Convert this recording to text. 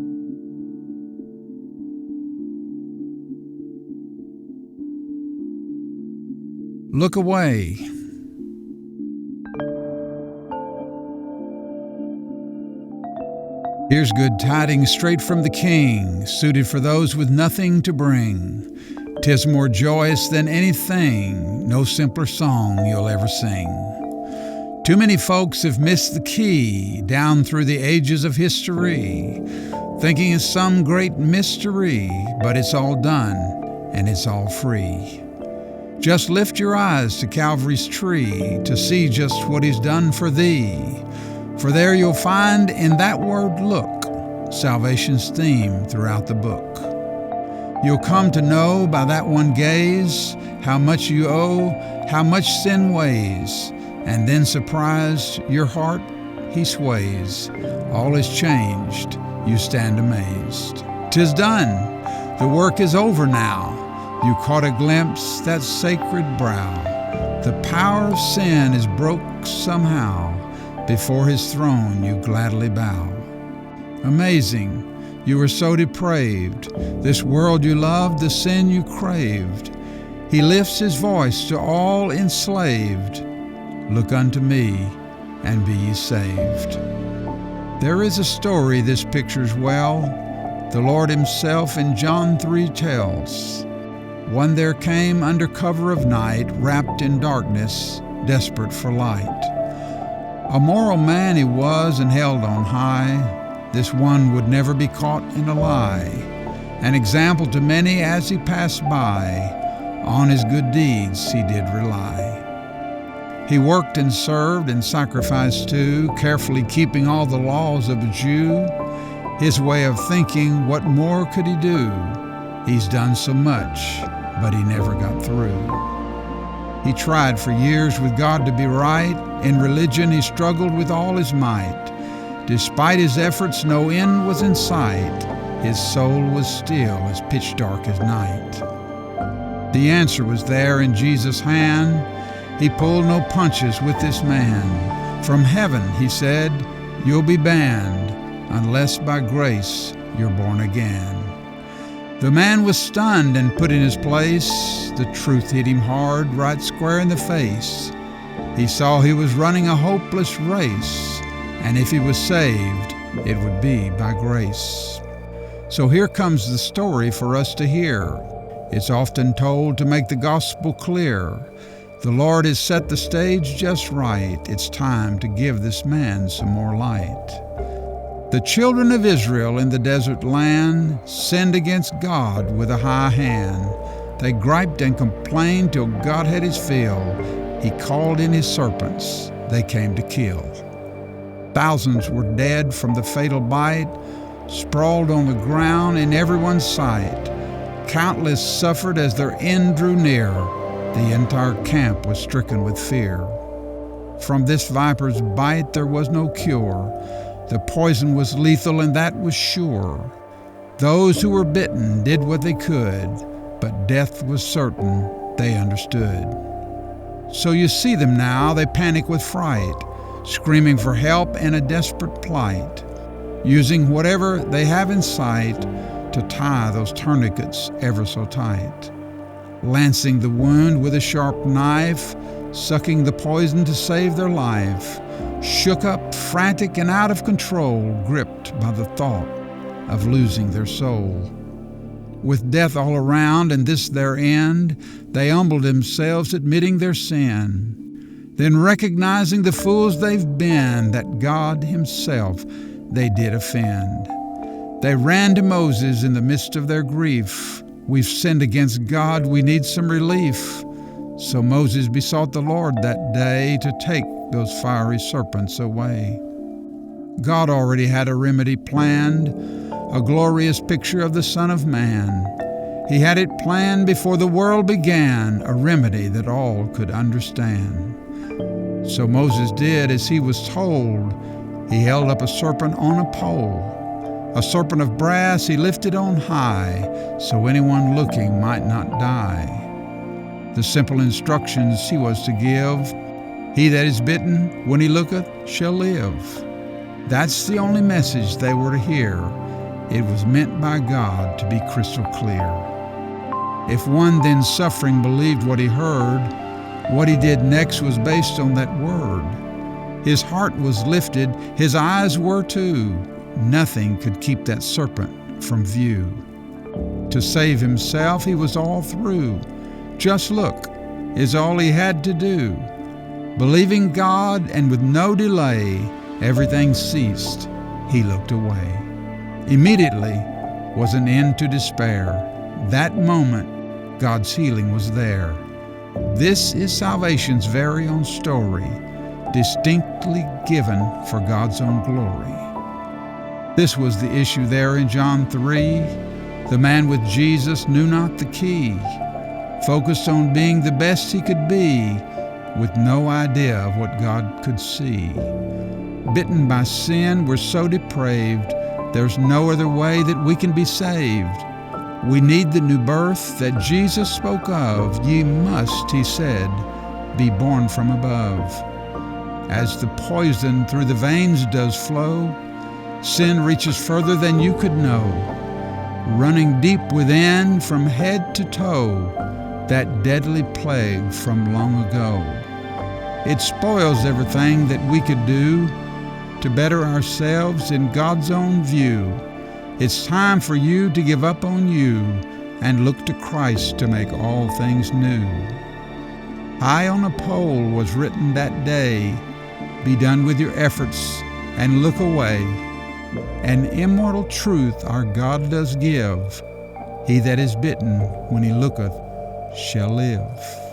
Look away. Here's good tidings straight from the King, suited for those with nothing to bring. 'Tis more joyous than anything, no simpler song you'll ever sing. Too many folks have missed the key down through the ages of history, thinking it's some great mystery, but it's all done and it's all free. Just lift your eyes to Calvary's tree to see just what He's done for thee. For there you'll find in that word look, salvation's theme throughout the book. You'll come to know by that one gaze how much you owe, how much sin weighs, and then surprised your heart He sways. All is changed, you stand amazed. 'Tis done, the work is over now. You caught a glimpse that sacred brow. The power of sin is broke somehow. Before His throne you gladly bow. Amazing, you were so depraved. This world you loved, the sin you craved. He lifts His voice to all enslaved. Look unto me, and be ye saved. There is a story this pictures well. The Lord Himself in John 3 tells. One there came under cover of night, wrapped in darkness, desperate for light. A moral man he was and held on high. This one would never be caught in a lie. An example to many as he passed by. On his good deeds he did rely. He worked and served and sacrificed too, carefully keeping all the laws of a Jew. His way of thinking, what more could he do? He's done so much, but he never got through. He tried for years with God to be right. In religion he struggled with all his might. Despite his efforts, no end was in sight. His soul was still as pitch dark as night. The answer was there in Jesus' hand. He pulled no punches with this man. From heaven, He said, you'll be banned, unless by grace you're born again. The man was stunned and put in his place. The truth hit him hard, right square in the face. He saw he was running a hopeless race, and if he was saved, it would be by grace. So here comes the story for us to hear. It's often told to make the gospel clear. The Lord has set the stage just right. It's time to give this man some more light. The children of Israel in the desert land sinned against God with a high hand. They griped and complained till God had His fill. He called in His serpents. They came to kill. Thousands were dead from the fatal bite, sprawled on the ground in everyone's sight. Countless suffered as their end drew near. The entire camp was stricken with fear. From this viper's bite there was no cure. The poison was lethal, and that was sure. Those who were bitten did what they could, but death was certain, they understood. So you see them now, they panic with fright, screaming for help in a desperate plight, using whatever they have in sight to tie those tourniquets ever so tight, lancing the wound with a sharp knife, sucking the poison to save their life, shook up, frantic and out of control, gripped by the thought of losing their soul. With death all around and this their end, they humbled themselves, admitting their sin. Then recognizing the fools they've been, that God Himself they did offend. They ran to Moses in the midst of their grief. We've sinned against God, we need some relief. So Moses besought the Lord that day to take those fiery serpents away. God already had a remedy planned, a glorious picture of the Son of Man. He had it planned before the world began, a remedy that all could understand. So Moses did as he was told. He held up a serpent on a pole. A serpent of brass he lifted on high, so anyone looking might not die. The simple instructions he was to give: he that is bitten, when he looketh, shall live. That's the only message they were to hear. It was meant by God to be crystal clear. If one then suffering believed what he heard, what he did next was based on that word. His heart was lifted, his eyes were too. Nothing could keep that serpent from view. To save himself, he was all through. Just look is all he had to do. Believing God, and with no delay, everything ceased. He looked away. Immediately was an end to despair. That moment, God's healing was there. This is salvation's very own story, distinctly given for God's own glory. This was the issue there in John 3. The man with Jesus knew not the key, focused on being the best he could be, with no idea of what God could see. Bitten by sin, we're so depraved, there's no other way that we can be saved. We need the new birth that Jesus spoke of. Ye must, he said, be born from above. As the poison through the veins does flow, sin reaches further than you could know, running deep within from head to toe, that deadly plague from long ago. It spoils everything that we could do to better ourselves in God's own view. It's time for you to give up on you and look to Christ to make all things new. High on a pole was written that day, be done with your efforts and look away. An immortal truth our God does give, he that is bitten when he looketh shall live.